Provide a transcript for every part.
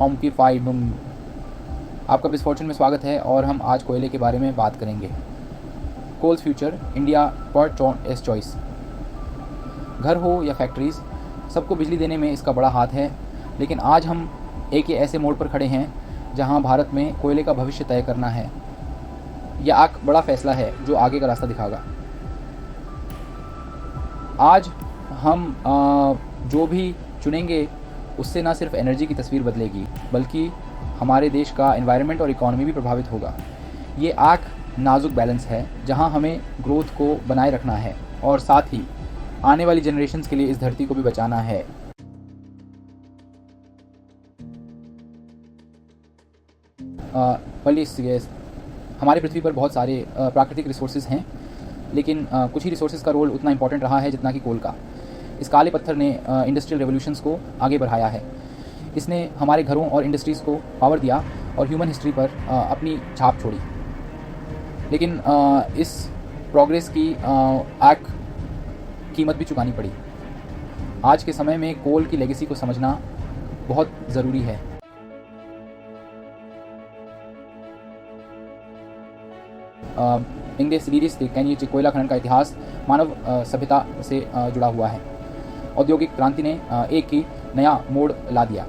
ऑम्प्लीफाइड। आपका इस फॉर्चून में स्वागत है और हम आज कोयले के बारे में बात करेंगे। कोल्स फ्यूचर इंडिया पर एस चॉइस। घर हो या फैक्ट्रीज़, सबको बिजली देने में इसका बड़ा हाथ है, लेकिन आज हम एक ऐसे मोड़ पर खड़े हैं जहां भारत में कोयले का भविष्य तय करना है। यह एक बड़ा फैसला है जो आगे का रास्ता दिखाएगा। आज हम जो भी चुनेंगे उससे ना सिर्फ एनर्जी की तस्वीर बदलेगी, बल्कि हमारे देश का एनवायरनमेंट और इकॉनमी भी प्रभावित होगा। ये एक नाजुक बैलेंस है जहां हमें ग्रोथ को बनाए रखना है और साथ ही आने वाली जनरेशन्स के लिए इस धरती को भी बचाना है। हमारे पृथ्वी पर बहुत सारे प्राकृतिक रिसोर्सेज हैं, लेकिन कुछ ही रिसोर्सेज का रोल उतना इम्पोर्टेंट रहा है जितना कि कोल का। इस काले पत्थर ने इंडस्ट्रियल रेवोल्यूशंस को आगे बढ़ाया है। इसने हमारे घरों और इंडस्ट्रीज़ को पावर दिया और ह्यूमन हिस्ट्री पर अपनी छाप छोड़ी। लेकिन इस प्रोग्रेस की एक कीमत भी चुकानी पड़ी। आज के समय में कोल की लेगेसी को समझना बहुत ज़रूरी है। इंग्लिश सीरीज कैनियट कोयला खनन का इतिहास मानव सभ्यता से जुड़ा हुआ है। औद्योगिक क्रांति ने एक ही नया मोड़ ला दिया।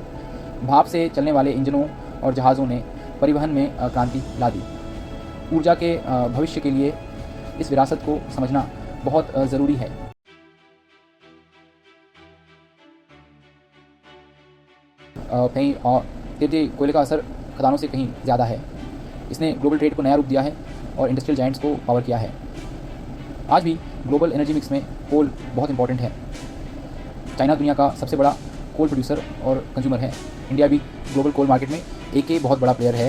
भाप से चलने वाले इंजनों और जहाज़ों ने परिवहन में क्रांति ला दी। ऊर्जा के भविष्य के लिए इस विरासत को समझना बहुत ज़रूरी है। कहीं तेज़ कोयले का असर खदानों से कहीं ज़्यादा है। इसने ग्लोबल ट्रेड को नया रूप दिया है और इंडस्ट्रियल जायंट्स को पावर किया है। आज भी ग्लोबल एनर्जी मिक्स में कोल बहुत इंपॉर्टेंट है। चाइना दुनिया का सबसे बड़ा कोल प्रोड्यूसर और कंज्यूमर है। इंडिया भी ग्लोबल कोल मार्केट में एक बहुत बड़ा प्लेयर है।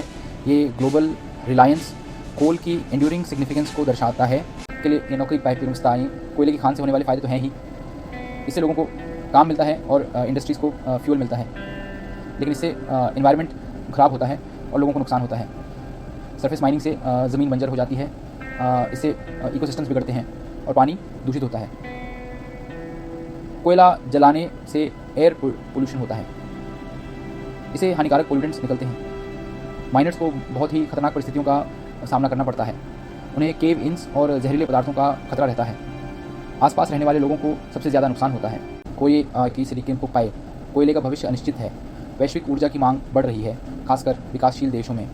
ये ग्लोबल रिलायंस कोल की एंड्यूरिंग सिग्निफिकेंस को दर्शाता है। के लिए नौकरी पाइप की व्यवस्थाएँ, कोयले की खान से होने वाले फ़ायदे तो हैं ही। इससे लोगों को काम मिलता है और इंडस्ट्रीज़ को फ्यूल मिलता है, लेकिन इससे एनवायरनमेंट ख़राब होता है और लोगों को नुकसान होता है। सरफेस माइनिंग से ज़मीन बंजर हो जाती है, इससे इकोसिस्टम्स बिगड़ते हैं और पानी दूषित होता है। कोयला जलाने से एयर पोल्यूशन होता है, इसे हानिकारक पोल्यूटेंट्स निकलते हैं। माइनर्स को बहुत ही खतरनाक परिस्थितियों का सामना करना पड़ता है। उन्हें केव इंस और जहरीले पदार्थों का खतरा रहता है। आसपास रहने वाले लोगों को सबसे ज़्यादा नुकसान होता है। कोयले का भविष्य अनिश्चित है। वैश्विक ऊर्जा की मांग बढ़ रही है, खासकर विकासशील देशों में।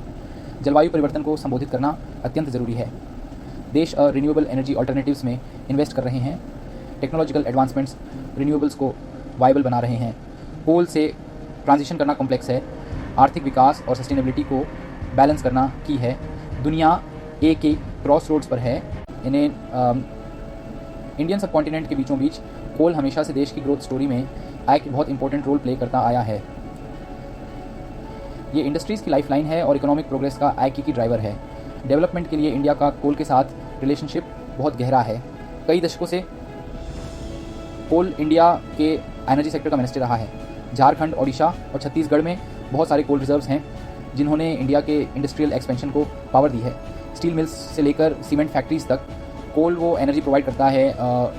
जलवायु परिवर्तन को संबोधित करना अत्यंत ज़रूरी है। देश रिन्यूएबल एनर्जी अल्टरनेटिव्स में इन्वेस्ट कर रहे हैं। टेक्नोलॉजिकल एडवांसमेंट्स रिन्यूएबल्स को वायबल बना रहे हैं। कोल से ट्रांजिशन करना कॉम्प्लेक्स है। आर्थिक विकास और सस्टेनेबिलिटी को बैलेंस करना की है। दुनिया एक क्रॉस रोड्स पर है। इन्हें इंडियन सब कॉन्टिनेंट के बीचों बीच कोल हमेशा से देश की ग्रोथ स्टोरी में एक बहुत इंपॉर्टेंट रोल प्ले करता आया है। ये इंडस्ट्रीज़ की लाइफलाइन है और इकोनॉमिक प्रोग्रेस का एक ही ड्राइवर है। डेवलपमेंट के लिए इंडिया का कोल के साथ रिलेशनशिप बहुत गहरा है। कई दशकों से कोल इंडिया के एनर्जी सेक्टर का मिनिस्टर रहा है। झारखंड, ओडिशा और छत्तीसगढ़ में बहुत सारे कोल रिजर्व्स हैं, जिन्होंने इंडिया के इंडस्ट्रियल एक्सपेंशन को पावर दी है। स्टील मिल्स से लेकर सीमेंट फैक्ट्रीज तक कोल वो एनर्जी प्रोवाइड करता है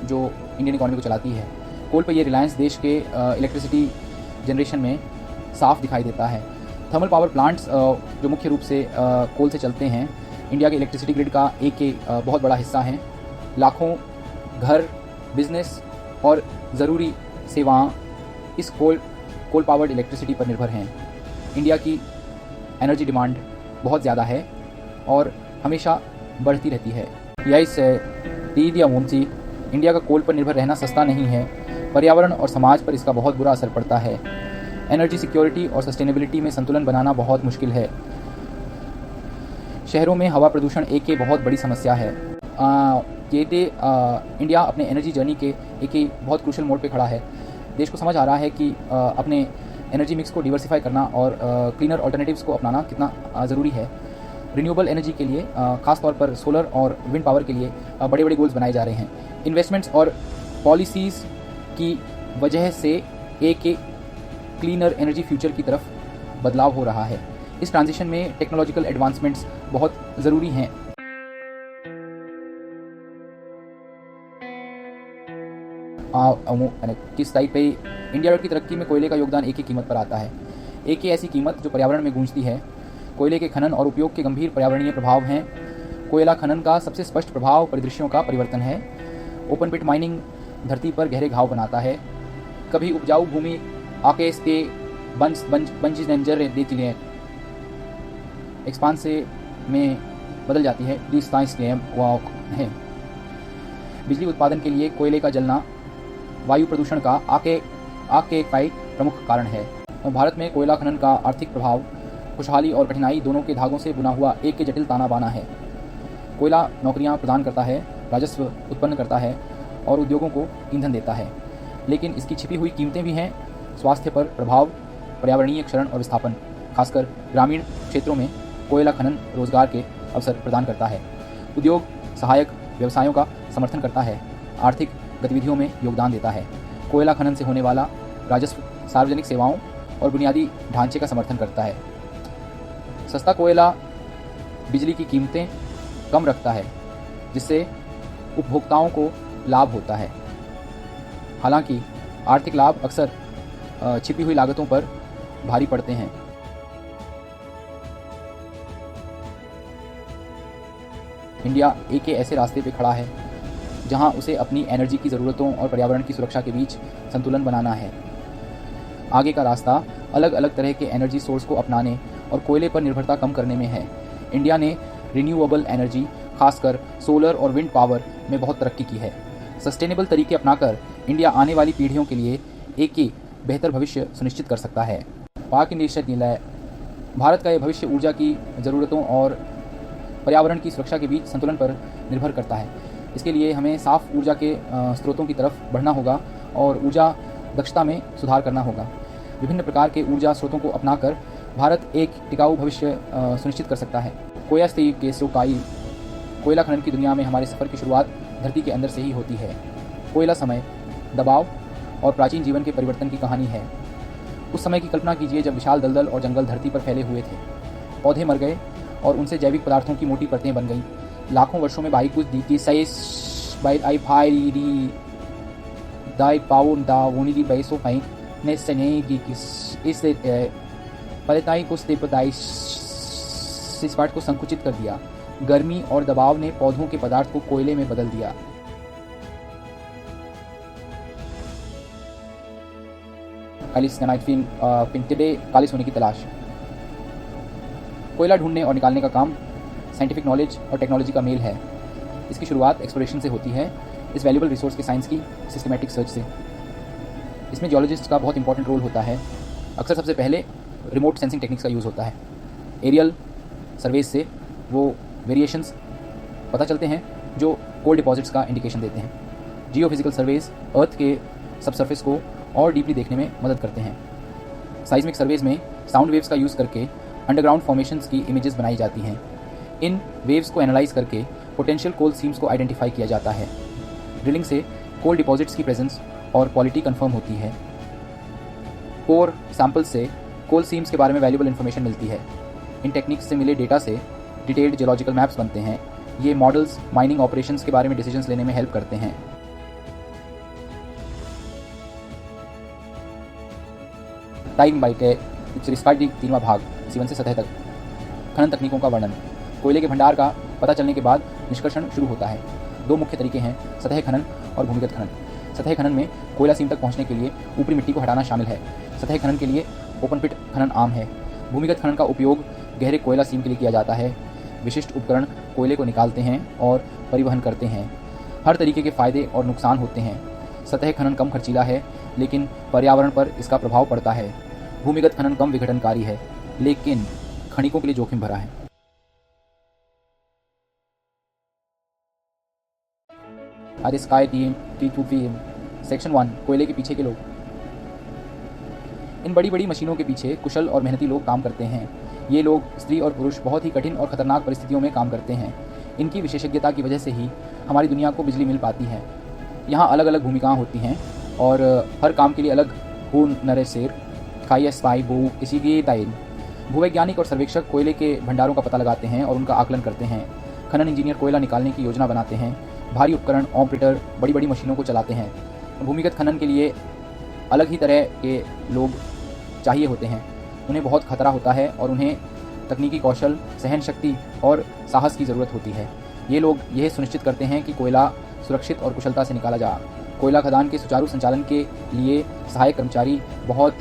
जो इंडियन इकॉनमी को चलाती है। कोल पर यह रिलायंस देश के इलेक्ट्रिसिटी जनरेशन में साफ दिखाई देता है। थर्मल पावर प्लांट्स जो मुख्य रूप से कोल से चलते हैं, इंडिया के इलेक्ट्रिसिटी ग्रिड का एक बहुत बड़ा हिस्सा हैं। लाखों घर, बिजनेस और ज़रूरी सेवाएं इस कोल पावर्ड इलेक्ट्रिसिटी पर निर्भर हैं। इंडिया की एनर्जी डिमांड बहुत ज़्यादा है और हमेशा बढ़ती रहती है। इंडिया का कोल पर निर्भर रहना सस्ता नहीं है। पर्यावरण और समाज पर इसका बहुत बुरा असर पड़ता है। एनर्जी सिक्योरिटी और सस्टेनेबिलिटी में संतुलन बनाना बहुत मुश्किल है। शहरों में हवा प्रदूषण एक बहुत बड़ी समस्या है। इंडिया अपने एनर्जी जर्नी के एक बहुत क्रूशल मोड़ पे खड़ा है। देश को समझ आ रहा है कि अपने एनर्जी मिक्स को डिवर्सिफाई करना और क्लीनर अल्टरनेटिव्स को अपनाना कितना ज़रूरी है। रिन्यूएबल एनर्जी के लिए खास तौर पर सोलर और विंड पावर के लिए बड़े बड़े गोल्स बनाए जा रहे हैं। इन्वेस्टमेंट्स और पॉलिसीज़ की वजह से एक क्लीनर एनर्जी फ्यूचर की तरफ बदलाव हो रहा है। इस ट्रांजिशन में टेक्नोलॉजिकल एडवांसमेंट्स बहुत ज़रूरी हैं। किस साइड पे इंडिया की तरक्की में कोयले का योगदान एक ही कीमत पर आता है। एक की ऐसी कीमत जो पर्यावरण में गूंजती है। कोयले के खनन और उपयोग के गंभीर पर्यावरणीय प्रभाव हैं। कोयला खनन का सबसे स्पष्ट प्रभाव परिदृश्यों का परिवर्तन है। ओपन पिट माइनिंग धरती पर गहरे घाव बनाता है। कभी उपजाऊ भूमि आकेश के बंज डेंजर देती एक्सपांस से में बदल जाती है। है बिजली उत्पादन के लिए कोयले का जलना वायु प्रदूषण का आग के एक प्रमुख कारण है। भारत में कोयला खनन का आर्थिक प्रभाव खुशहाली और कठिनाई दोनों के धागों से बुना हुआ एक के जटिल ताना बाना है। कोयला नौकरियां प्रदान करता है, राजस्व उत्पन्न करता है और उद्योगों को ईंधन देता है, लेकिन इसकी छिपी हुई कीमतें भी हैं। स्वास्थ्य पर प्रभाव, पर्यावरणीय क्षरण और विस्थापन। खासकर ग्रामीण क्षेत्रों में कोयला खनन रोजगार के अवसर प्रदान करता है, उद्योग सहायक व्यवसायों का समर्थन करता है, आर्थिक गतिविधियों में योगदान देता है। कोयला खनन से होने वाला राजस्व सार्वजनिक सेवाओं और बुनियादी ढांचे का समर्थन करता है। सस्ता कोयला बिजली की कीमतें कम रखता है, जिससे उपभोक्ताओं को लाभ होता है। हालांकि आर्थिक लाभ अक्सर छिपी हुई लागतों पर भारी पड़ते हैं। इंडिया एक ऐसे रास्ते पे खड़ा है जहां उसे अपनी एनर्जी की ज़रूरतों और पर्यावरण की सुरक्षा के बीच संतुलन बनाना है। आगे का रास्ता अलग अलग तरह के एनर्जी सोर्स को अपनाने और कोयले पर निर्भरता कम करने में है। इंडिया ने रिन्यूएबल एनर्जी, खासकर सोलर और विंड पावर में बहुत तरक्की की है। सस्टेनेबल तरीके अपनाकर इंडिया आने वाली पीढ़ियों के लिए एक ही बेहतर भविष्य सुनिश्चित कर सकता है। पाक निलय भारत का यह भविष्य ऊर्जा की ज़रूरतों और पर्यावरण की सुरक्षा के बीच संतुलन पर निर्भर करता है। इसके लिए हमें साफ ऊर्जा के स्रोतों की तरफ बढ़ना होगा और ऊर्जा दक्षता में सुधार करना होगा। विभिन्न प्रकार के ऊर्जा स्रोतों को अपनाकर भारत एक टिकाऊ भविष्य सुनिश्चित कर सकता है। कोयला खनन की दुनिया में हमारे सफ़र की शुरुआत धरती के अंदर से ही होती है। कोयला समय, दबाव और प्राचीन जीवन के परिवर्तन की कहानी है। उस समय की कल्पना कीजिए जब विशाल दलदल और जंगल धरती पर फैले हुए थे। पौधे मर गए और उनसे जैविक पदार्थों की मोटी परतें बन गईं। लाखों वर्षों में इस पार्ट को संकुचित कर दिया। गर्मी और दबाव ने पौधों के पदार्थ को कोयले में बदल दिया। कालिस होने की तलाश। कोयला ढूंढने और निकालने का काम साइंटिफिक नॉलेज और टेक्नोलॉजी का मेल है। इसकी शुरुआत एक्सप्लोरेशन से होती है, इस वैल्यूबल रिसोर्स के साइंस की सिस्टमैटिक सर्च से। इसमें जियोलॉजिस्ट का बहुत इंपॉर्टेंट रोल होता है। अक्सर सबसे पहले रिमोट सेंसिंग टेक्निक्स का यूज़ होता है। एरियल सर्वेज से वो वेरिएशंस पता चलते हैं जो कोल डिपॉजिट्स का इंडिकेशन देते हैं। जियोफिजिकल सर्वेज अर्थ के सबसर्फेस को और डीपली देखने में मदद करते हैं। साइज्मिक सर्वेज में साउंड वेव्स का यूज़ करके अंडरग्राउंड फॉर्मेशंस की इमेजेस बनाई जाती हैं। इन वेव्स को एनालाइज करके पोटेंशियल कोल सीम्स को आइडेंटिफाई किया जाता है। ड्रिलिंग से कोल डिपॉजिट्स की प्रेजेंस और क्वालिटी कंफर्म होती है। कोर सैंपल्स से कोल सीम्स के बारे में वैल्यूबल इन्फॉर्मेशन मिलती है। इन टेक्निक्स से मिले डेटा से डिटेल्ड जियोलॉजिकल मैप्स बनते हैं। ये मॉडल्स माइनिंग ऑपरेशंस के बारे में डिसीजंस लेने में हेल्प करते हैं। टाइम बाइट है तीनवां भाग, सीवन से सतह तक। खनन तकनीकों का वर्णन। कोयले के भंडार का पता चलने के बाद निष्कर्षण शुरू होता है। दो मुख्य तरीके हैं, सतह खनन और भूमिगत खनन। सतह खनन में कोयला सीम तक पहुंचने के लिए ऊपरी मिट्टी को हटाना शामिल है। सतह खनन के लिए ओपन पिट खनन आम है। भूमिगत खनन का उपयोग गहरे कोयला सीम के लिए किया जाता है। विशिष्ट उपकरण कोयले को निकालते हैं और परिवहन करते हैं। हर तरीके के फ़ायदे और नुकसान होते हैं। सतह खनन कम खर्चीला है, लेकिन पर्यावरण पर इसका प्रभाव पड़ता है। भूमिगत खनन कम विघटनकारी है, लेकिन खनिकों के लिए जोखिम भरा है। सेक्शन 1, कोयले के पीछे के लोग। इन बड़ी बड़ी मशीनों के पीछे कुशल और मेहनती लोग काम करते हैं। ये लोग, स्त्री और पुरुष, बहुत ही कठिन और खतरनाक परिस्थितियों में काम करते हैं। इनकी विशेषज्ञता की वजह से ही हमारी दुनिया को बिजली मिल पाती है। यहाँ अलग अलग भूमिकाएं होती हैं और हर काम के लिए अलग भूवैज्ञानिक और सर्वेक्षक कोयले के भंडारों का पता लगाते हैं और उनका आकलन करते हैं। खनन इंजीनियर कोयला निकालने की योजना बनाते हैं। भारी उपकरण ऑपरेटर बड़ी बड़ी मशीनों को चलाते हैं। भूमिगत खनन के लिए अलग ही तरह के लोग चाहिए होते हैं। उन्हें बहुत खतरा होता है और उन्हें तकनीकी कौशल, सहन शक्ति और साहस की ज़रूरत होती है। ये लोग यह सुनिश्चित करते हैं कि कोयला सुरक्षित और कुशलता से निकाला जा। कोयला खदान के सुचारू संचालन के लिए सहायक कर्मचारी बहुत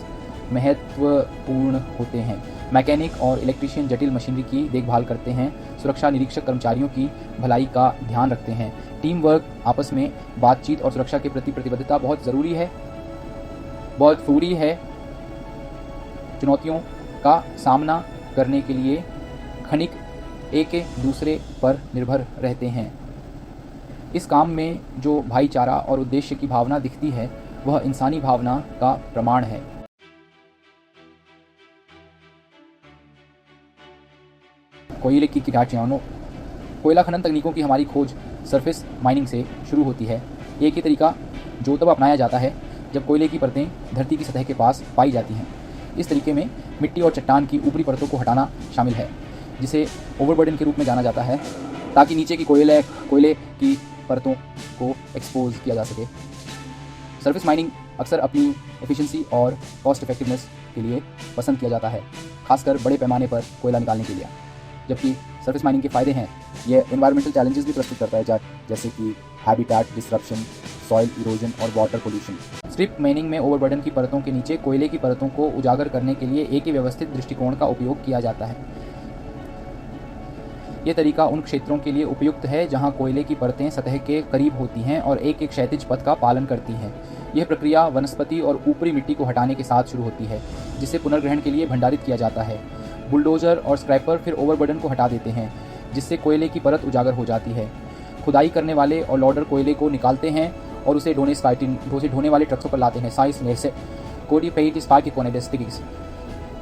महत्वपूर्ण होते हैं। मैकेनिक और इलेक्ट्रीशियन जटिल मशीनरी की देखभाल करते हैं। सुरक्षा निरीक्षक कर्मचारियों की भलाई का ध्यान रखते हैं। टीम वर्क, आपस में बातचीत और सुरक्षा के प्रति प्रतिबद्धता बहुत ज़रूरी है। चुनौतियों का सामना करने के लिए खनिक एक दूसरे पर निर्भर रहते हैं। इस काम में जो भाईचारा और उद्देश्य की भावना दिखती है, वह इंसानी भावना का प्रमाण है। कोयले की किटाचियानो। कोयला खनन तकनीकों की हमारी खोज सरफेस माइनिंग से शुरू होती है। एक ही तरीका जो तब अपनाया जाता है जब कोयले की परतें धरती की सतह के पास पाई जाती हैं। इस तरीके में मिट्टी और चट्टान की ऊपरी परतों को हटाना शामिल है, जिसे ओवरबर्डन के रूप में जाना जाता है, ताकि नीचे की कोयले की परतों को एक्सपोज किया जा सके। सरफेस माइनिंग अक्सर अपनी एफिशिएंसी और कॉस्ट इफेक्टिवनेस के लिए पसंद किया जाता है, खासकर बड़े पैमाने पर कोयला निकालने के लिए। जबकि सरफेस माइनिंग के फ़ायदे हैं, ये एनवायरमेंटल चैलेंजेस भी प्रस्तुत करता है, जैसे कि हैबिटेट डिसरप्शन, सॉइल इरोजन और वाटर पोल्यूशन। स्ट्रिप माइनिंग में ओवरबर्डन की परतों के नीचे कोयले की परतों को उजागर करने के लिए एक ही व्यवस्थित दृष्टिकोण का उपयोग किया जाता है। ये तरीका उन क्षेत्रों के लिए उपयुक्त है जहां कोयले की परतें सतह के करीब होती हैं और एक क्षैतिज पथ का पालन करती हैं। यह प्रक्रिया वनस्पति और ऊपरी मिट्टी को हटाने के साथ शुरू होती है, जिसे पुनर्ग्रहण के लिए भंडारित किया जाता है। बुलडोजर और स्क्रैपर फिर ओवरबर्डन को हटा देते हैं, जिससे कोयले की परत उजागर हो जाती है। खुदाई करने वाले और लोडर कोयले को निकालते हैं और उसे ढोने वाले ट्रकों पर लाते हैं। साइंस में से कोडी पेट स्पार्क इकोनेडिस्टिक्स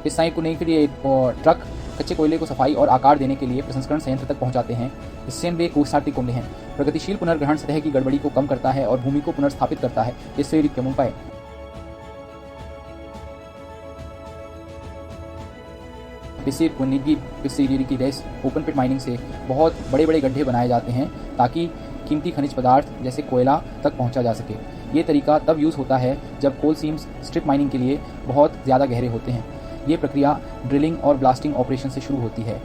इस साइंस को नहीं, फिर ये ट्रक कच्चे कोयले को सफाई और आकार देने के लिए प्रसंस्करण संयंत्र तक पहुंचाते हैं। इससे वे कुसार्टी कोमले हैं। प्रगतिशील पुनर्ग्रहण सतह की गड़बड़ी को कम करता है और भूमि को पुनर्स्थापित करता है। इससे पाए की रेस ओपन पिट माइनिंग से बहुत बड़े बड़े गड्ढे बनाए जाते हैं ताकि कीमती खनिज पदार्थ जैसे कोयला तक पहुंचा जा सके। ये तरीका तब यूज़ होता है जब कोल सीम्स स्ट्रिप माइनिंग के लिए बहुत ज़्यादा गहरे होते हैं। ये प्रक्रिया ड्रिलिंग और ब्लास्टिंग ऑपरेशन से शुरू होती है।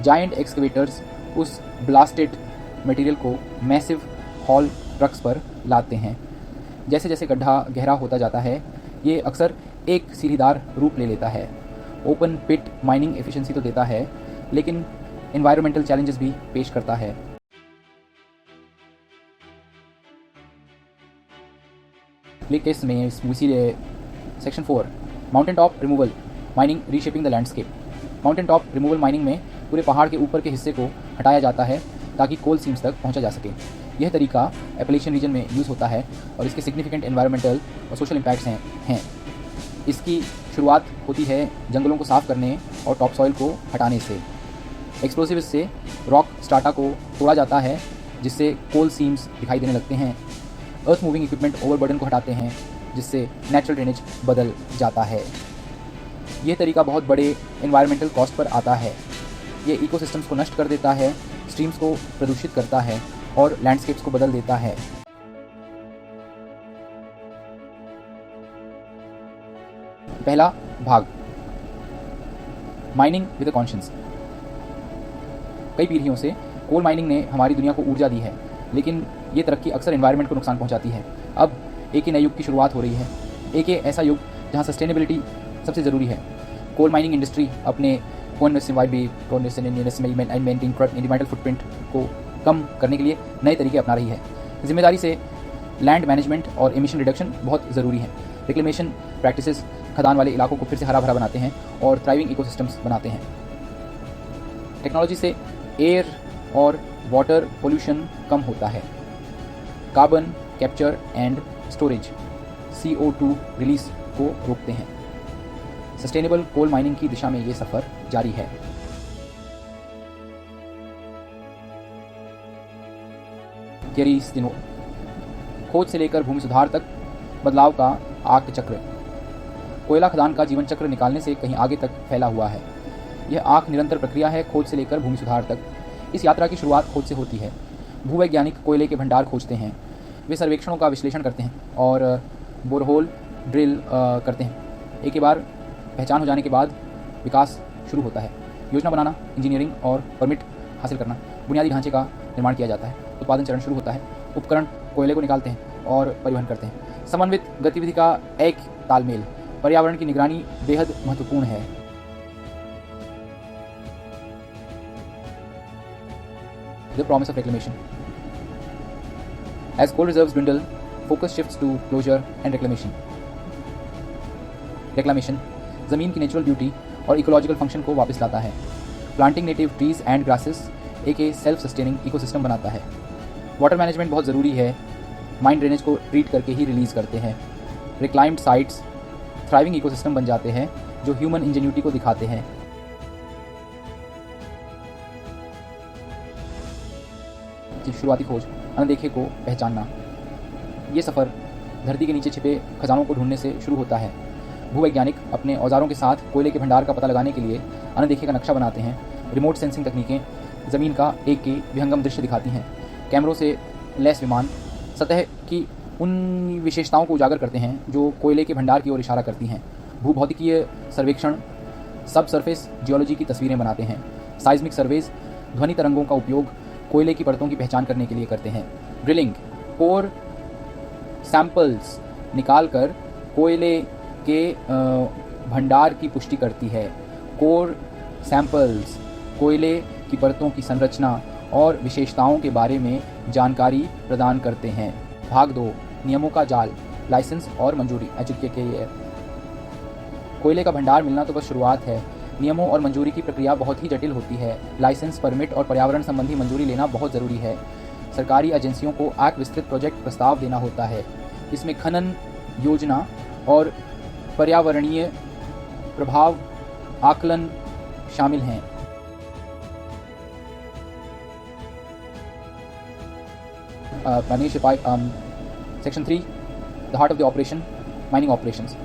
जायंट एक्सकेवेटर्स उस ब्लास्टेड मटेरियल को मैसिव हॉल ट्रक्स पर लाते हैं। जैसे जैसे गड्ढा गहरा होता जाता है, ये अक्सर एक सीढ़ीदार रूप ले लेता है। ओपन पिट माइनिंग एफिशिएंसी तो देता है, लेकिन एनवायरमेंटल चैलेंजेस भी पेश करता है। केस में section 4 mountain top removal mining reshaping the landscape. Mountain top removal mining में पूरे पहाड़ के ऊपर के हिस्से को हटाया जाता है ताकि कोल सीम्स तक पहुंचा जा सके। यह तरीका एपलेशियन रीजन में यूज़ होता है और इसके सिग्निफिकेंट एनवायरमेंटल और सोशल इम्पैक्ट्स हैं। इसकी शुरुआत होती है जंगलों को साफ करने और टॉप सॉइल को हटाने से। एक्सप्लोसिव से रॉक स्ट्राटा को तोड़ा जाता है, जिससे कोल सीम्स दिखाई देने लगते हैं। अर्थ मूविंग इक्विपमेंट ओवरबर्डन को हटाते हैं, जिससे नेचुरल ड्रेनेज बदल जाता है। यह तरीका बहुत बड़े एनवायरमेंटल कॉस्ट पर आता है। ये इकोसिस्टम्स को नष्ट कर देता है, स्ट्रीम्स को प्रदूषित करता है और लैंडस्केप्स को बदल देता है। पहला भाग, माइनिंग विद अ कॉन्शियंस। कई पीढ़ियों से कोल माइनिंग ने हमारी दुनिया को ऊर्जा दी है, लेकिन ये तरक्की अक्सर एनवायरनमेंट को नुकसान पहुंचाती है। अब एक नए युग की शुरुआत हो रही है, एक ऐसा युग जहां सस्टेनेबिलिटी सबसे ज़रूरी है। कोल माइनिंग इंडस्ट्री अपने एनवायरमेंटल फुटप्रिंट को कम करने के लिए नए तरीके अपना रही है। जिम्मेदारी से लैंड मैनेजमेंट और एमिशन रिडक्शन बहुत ज़रूरी है। रिक्लेमेशन प्रैक्टिसेस खदान वाले इलाकों को फिर से हरा भरा बनाते हैं और थ्राइविंग इकोसिस्टम्स बनाते हैं। टेक्नोलॉजी से एयर और वाटर पोल्यूशन कम होता है। Carbon capture and storage CO2 release को रोकते हैं। सस्टेनेबल कोल माइनिंग की दिशा में ये सफ़र जारी है। खोज से लेकर भूमि सुधार तक बदलाव का आर्क चक्र। कोयला खदान का जीवन चक्र निकालने से कहीं आगे तक फैला हुआ है। यह आर्क निरंतर प्रक्रिया है, खोज से लेकर भूमि सुधार तक। इस यात्रा की शुरुआत खोज से होती है। भूवैज्ञानिक कोयले के भंडार खोजते हैं, वे सर्वेक्षणों का विश्लेषण करते हैं और बोरहोल ड्रिल करते हैं। एक बार पहचान हो जाने के बाद विकास शुरू होता है। योजना बनाना, इंजीनियरिंग और परमिट हासिल करना, बुनियादी ढांचे का निर्माण किया जाता है। उत्पादन चरण शुरू होता है। उपकरण कोयले को निकालते हैं और परिवहन करते हैं। समन्वित गतिविधि का एक तालमेल, पर्यावरण की निगरानी बेहद महत्वपूर्ण है। The promise of reclamation. As coal reserves dwindle, focus shifts to closure and reclamation. Reclamation ज़मीन की नेचुरल ब्यूटी और इकोलॉजिकल फंक्शन को वापस लाता है। Planting native trees and grasses एक सेल्फ सस्टेनिंग इकोसिस्टम बनाता है। वाटर मैनेजमेंट बहुत ज़रूरी है। माइन ड्रेनेज को ट्रीट करके ही रिलीज़ करते हैं। रिक्लाइम्ड साइट्स थ्राइविंग इकोसिस्टम बन जाते हैं जो ह्यूमन इंजेन्यूटी को दिखाते हैं। शुरुआती खोज, अनदेखे को पहचानना। ये सफ़र धरती के नीचे छिपे खजानों को ढूंढने से शुरू होता है। भूवैज्ञानिक अपने औजारों के साथ कोयले के भंडार का पता लगाने के लिए अनदेखे का नक्शा बनाते हैं। रिमोट सेंसिंग तकनीकें ज़मीन का एक विहंगम दृश्य दिखाती हैं। कैमरों से लैस विमान सतह की उन विशेषताओं को उजागर करते हैं जो कोयले के भंडार की ओर इशारा करती हैं। भूभौतिकीय सर्वेक्षण सब सरफेस जियोलॉजी की तस्वीरें बनाते हैं। साइज्मिक सर्वेज ध्वनि तरंगों का उपयोग कोयले की परतों की पहचान करने के लिए करते हैं। ड्रिलिंग कोर सैंपल्स निकालकर कोयले के भंडार की पुष्टि करती है। कोर सैंपल्स कोयले की परतों की संरचना और विशेषताओं के बारे में जानकारी प्रदान करते हैं। भाग 2 नियमों का जाल, लाइसेंस और मंजूरी। कोयले का भंडार मिलना तो बस शुरुआत है। नियमों और मंजूरी की प्रक्रिया बहुत ही जटिल होती है। लाइसेंस, परमिट और पर्यावरण संबंधी मंजूरी लेना बहुत ज़रूरी है। सरकारी एजेंसियों को एक विस्तृत प्रोजेक्ट प्रस्ताव देना होता है। इसमें खनन योजना और पर्यावरणीय प्रभाव आकलन शामिल हैं। Section 3 the heart of the operation, mining operations.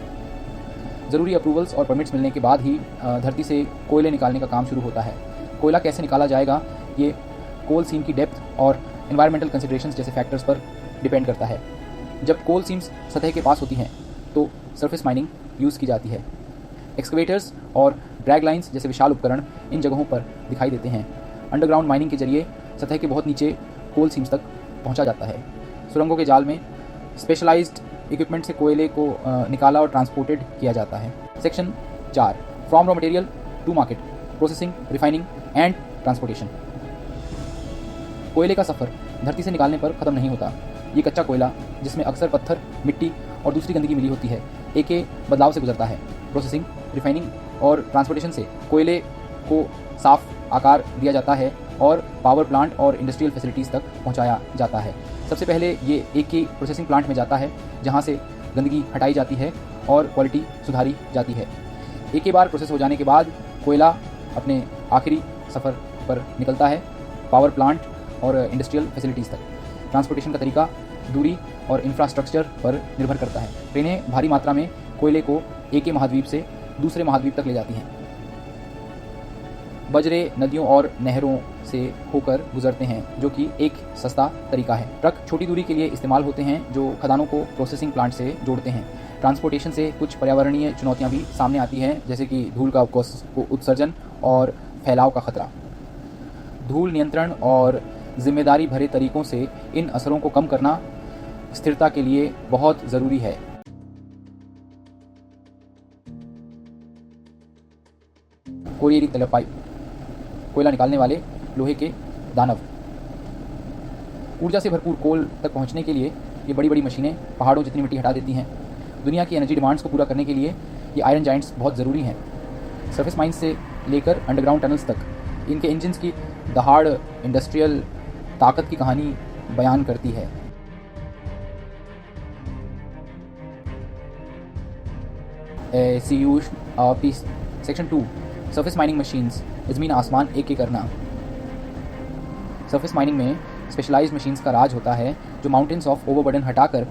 ज़रूरी अप्रूवल्स और परमिट्स मिलने के बाद ही धरती से कोयले निकालने का काम शुरू होता है। कोयला कैसे निकाला जाएगा ये कोल सीम की डेप्थ और एनवायरमेंटल कंसिडरेशंस जैसे फैक्टर्स पर डिपेंड करता है। जब कोल सीम्स सतह के पास होती हैं तो सरफेस माइनिंग यूज़ की जाती है। एक्सकवेटर्स और ड्रैग लाइंस जैसे विशाल उपकरण इन जगहों पर दिखाई देते हैं। अंडरग्राउंड माइनिंग के जरिए सतह के बहुत नीचे कोल सीम्स तक पहुंचा जाता है। सुरंगों के जाल में स्पेशलाइज्ड इक्विपमेंट से कोयले को निकाला और ट्रांसपोर्टेड किया जाता है। Section 4 from raw material to market, processing, refining and transportation. कोयले का सफ़र धरती से निकालने पर ख़त्म नहीं होता। ये कच्चा कोयला जिसमें अक्सर पत्थर, मिट्टी और दूसरी गंदगी मिली होती है एक बदलाव से गुजरता है। प्रोसेसिंग, रिफाइनिंग और ट्रांसपोर्टेशन से कोयले को साफ आकार दिया जाता है और पावर प्लांट और इंडस्ट्रियल फैसिलिटीज़ तक पहुंचाया जाता है। सबसे पहले ये एक ही प्रोसेसिंग प्लांट में जाता है जहां से गंदगी हटाई जाती है और क्वालिटी सुधारी जाती है। एक ही बार प्रोसेस हो जाने के बाद कोयला अपने आखिरी सफ़र पर निकलता है पावर प्लांट और इंडस्ट्रियल फैसिलिटीज़ तक। ट्रांसपोर्टेशन का तरीका दूरी और इंफ्रास्ट्रक्चर पर निर्भर करता है। ट्रेनें भारी मात्रा में कोयले को एक ही महाद्वीप से दूसरे महाद्वीप तक ले जाती हैं। बजरे नदियों और नहरों से होकर गुजरते हैं जो कि एक सस्ता तरीका है। ट्रक छोटी दूरी के लिए इस्तेमाल होते हैं जो खदानों को प्रोसेसिंग प्लांट से जोड़ते हैं। ट्रांसपोर्टेशन से कुछ पर्यावरणीय चुनौतियां भी सामने आती हैं जैसे कि धूल का उत्सर्जन और फैलाव का खतरा। धूल नियंत्रण और जिम्मेदारी भरे तरीकों से इन असरों को कम करना स्थिरता के लिए बहुत ज़रूरी है। कोयलेरी तले पाइप, कोयला निकालने वाले लोहे के दानव। ऊर्जा से भरपूर कोल तक पहुंचने के लिए ये बड़ी बड़ी मशीनें पहाड़ों जितनी मिट्टी हटा देती हैं। दुनिया की एनर्जी डिमांड्स को पूरा करने के लिए ये आयरन जाइंट्स बहुत ज़रूरी हैं। सरफेस माइंस से लेकर अंडरग्राउंड टनल्स तक इनके इंजन्स की दहाड़ इंडस्ट्रियल ताकत की कहानी बयान करती है। सेक्शन 2 सरफेस माइनिंग मशीन्स, ज़मीन आसमान एक करना। सरफेस माइनिंग में स्पेशलाइज्ड मशीन्स का राज होता है जो माउंटेन्स ऑफ ओवरबर्डन हटाकर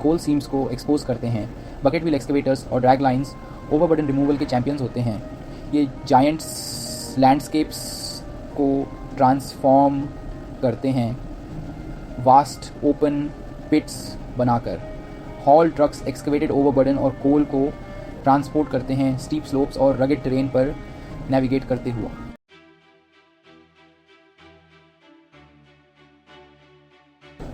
कोल सीम्स को एक्सपोज करते हैं। बकेट व्हील एक्सकेवेटर्स और ड्रैग लाइंस ओवरबर्डन रिमूवल के चैंपियंस होते हैं। ये जायंट्स लैंडस्केप्स को ट्रांसफॉर्म करते हैं वास्ट ओपन पिट्स बनाकर। हॉल ट्रक्स एक्सकेवेटेड ओवरबर्डन और कोल को ट्रांसपोर्ट करते हैं स्टीप स्लोप्स और रगेड टेरेन पर नेविगेट करते हुए।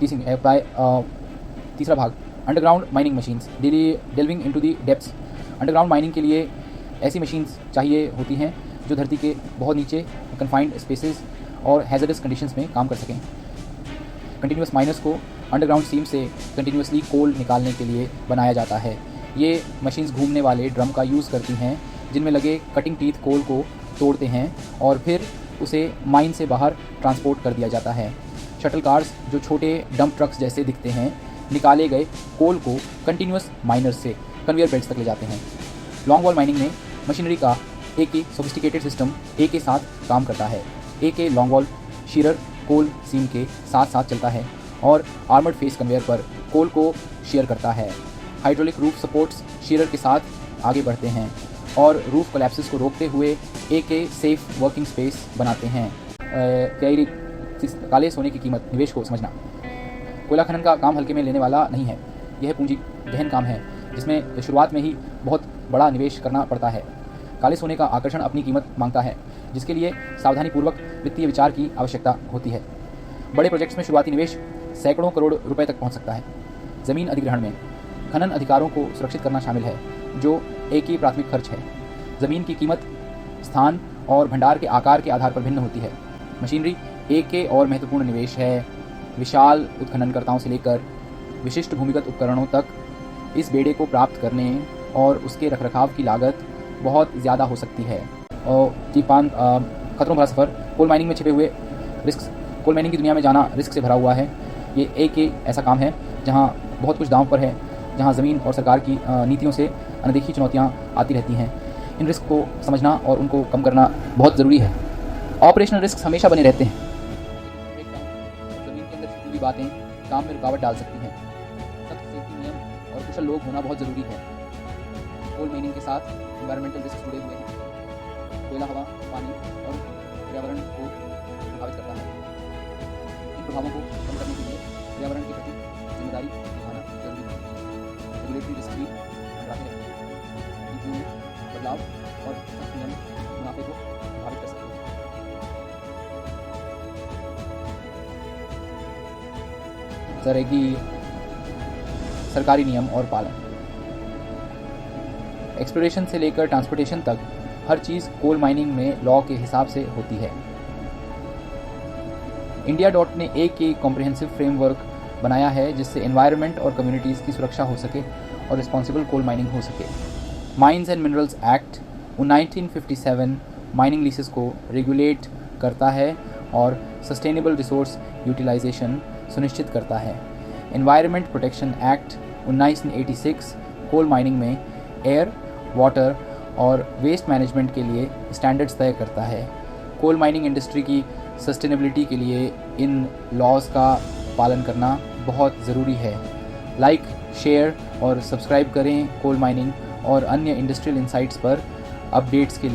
तीसरा भाग, underground mining machines, delving into the depths. Underground mining के लिए ऐसी मशीन्स चाहिए होती हैं जो धरती के बहुत नीचे कन्फाइंड स्पेसेस और हैजर्डस कंडीशंस में काम कर सकें। कंटिन्यूस माइनर्स को अंडरग्राउंड सीम से कंटिन्यूसली कोल निकालने के लिए बनाया जाता है। ये मशीन्स घूमने वाले ड्रम का यूज़ करती हैं जिनमें लगे कटिंग टीथ कोल को तोड़ते हैं और फिर उसे माइन से बाहर ट्रांसपोर्ट कर दिया जाता है। शटल कार्स, जो छोटे डंप ट्रक्स जैसे दिखते हैं, निकाले गए कोल को कंटिन्यूस माइनर से कन्वेयर बेल्ट्स तक ले जाते हैं। लॉन्ग वॉल माइनिंग में मशीनरी का एक ही सोफिस्टिकेटेड सिस्टम एक के साथ काम करता है। एक लॉन्ग वॉल शीरर कोल सीम के साथ साथ चलता है और आर्मर्ड फेस कन्वेयर पर कोल को शेयर करता है। हाइड्रोलिक रूफ सपोर्ट्स शीरर के साथ आगे बढ़ते हैं और रूफ कोलैप्सिस को रोकते हुए एक सेफ वर्किंग स्पेस बनाते हैं। काले सोने की कीमत, निवेश को समझना। कोयला खनन का काम हल्के में लेने वाला नहीं है। यह पूंजी गहन काम है जिसमें शुरुआत में ही बहुत बड़ा निवेश करना पड़ता है। काले सोने का आकर्षण अपनी कीमत मांगता है जिसके लिए सावधानीपूर्वक वित्तीय विचार की आवश्यकता होती है। बड़े प्रोजेक्ट्स में शुरुआती निवेश सैकड़ों करोड़ रुपए तक पहुंच सकता है। ज़मीन अधिग्रहण में खनन अधिकारों को सुरक्षित करना शामिल है, जो एक ही प्राथमिक खर्च है। ज़मीन की कीमत स्थान और भंडार के आकार के आधार पर भिन्न होती है। मशीनरी एक और महत्वपूर्ण निवेश है। विशाल उत्खननकर्ताओं से लेकर विशिष्ट भूमिगत उपकरणों तक इस बेड़े को प्राप्त करने और उसके रखरखाव की लागत बहुत ज़्यादा हो सकती है। और खतरों भरा सफ़र, कोल माइनिंग में छिपे हुए रिस्क। कोल माइनिंग की दुनिया में जाना रिस्क से भरा हुआ है। ये एक ऐसा काम है जहां बहुत कुछ दांव पर है, जहां ज़मीन और सरकार की नीतियों से अनदेखी चुनौतियां आती रहती हैं। इन रिस्क को समझना और उनको कम करना बहुत ज़रूरी है। ऑपरेशनल रिस्क हमेशा बने रहते हैं। ज़मीन के अंदर छिपी हुई बातें काम में रुकावट डाल सकती हैं। सख्त सेफ्टी नियम और कुशल लोग होना बहुत ज़रूरी है। कोल माइनिंग के साथ एनवायरमेंटल रिस्क जुड़े हुए हैं। कोयला हवा, पानी और पर्यावरण को प्रभावित करता है। इन प्रभावों को कम करने के लिए पर्यावरण के प्रति जिम्मेदारी निभाना जरूरी है। रेगुलेटरी रिस्क भी बढ़ाते रहते हैं। नीतियों में बदलाव और सख्त नियम मुनाफे को प्रभावित कर सकते हैं। सरकारी नियम और पालन। एक्सप्लोरेशन से लेकर ट्रांसपोर्टेशन तक हर चीज़ कोल माइनिंग में लॉ के हिसाब से होती है। इंडिया डॉट ने एक कॉम्प्रिहेंसिव फ्रेमवर्क बनाया है जिससे एनवायरनमेंट और कम्युनिटीज़ की सुरक्षा हो सके और रिस्पॉन्सिबल कोल माइनिंग हो सके। Mines and minerals act 1957 mining leases को रेगुलेट करता है और सस्टेनेबल रिसोर्स यूटिलाइजेशन सुनिश्चित करता है। Environment protection act 1986 coal mining में एयर, वाटर और वेस्ट मैनेजमेंट के लिए स्टैंडर्ड्स तय करता है। कोल माइनिंग इंडस्ट्री की सस्टेनेबिलिटी के लिए इन लॉज का पालन करना बहुत ज़रूरी है। लाइक, शेयर और सब्सक्राइब करें कोल माइनिंग और अन्य इंडस्ट्रियल इंसाइट्स पर अपडेट्स के लिए।